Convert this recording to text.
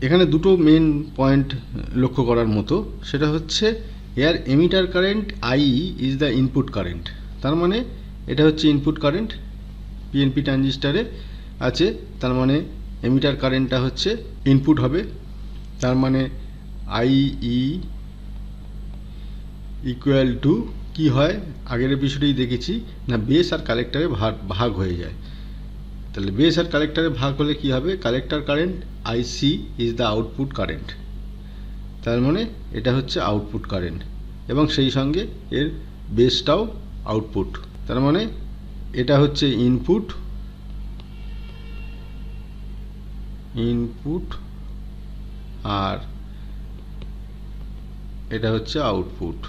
এখানে দুটো main point লক্ষ্য করার মতো, সেটা হচ্ছে air emitter current I is the input current. তার মানে এটা হচ্ছে ইনপুট কারেন্ট পিএনপি ট্রানজিস্টারে আছে, তার মানে এমিটার কারেন্টটা হচ্ছে ইনপুট হবে। তার মানে আই ই ইকুয়াল টু কী হয়, আগের এপিসোডেই দেখেছি না, বেস আর কালেক্টরে ভাগ হয়ে যায়। তাহলে বেস আর কালেক্টরে ভাগ হলে কি হবে, collector current IC is the output current. তার মানে এটা হচ্ছে আউটপুট কারেন্ট, এবং সেই সঙ্গে এর বেসটাও আউটপুট। তার মানে এটা হচ্ছে ইনপুট আর এটা হচ্ছে আউটপুট।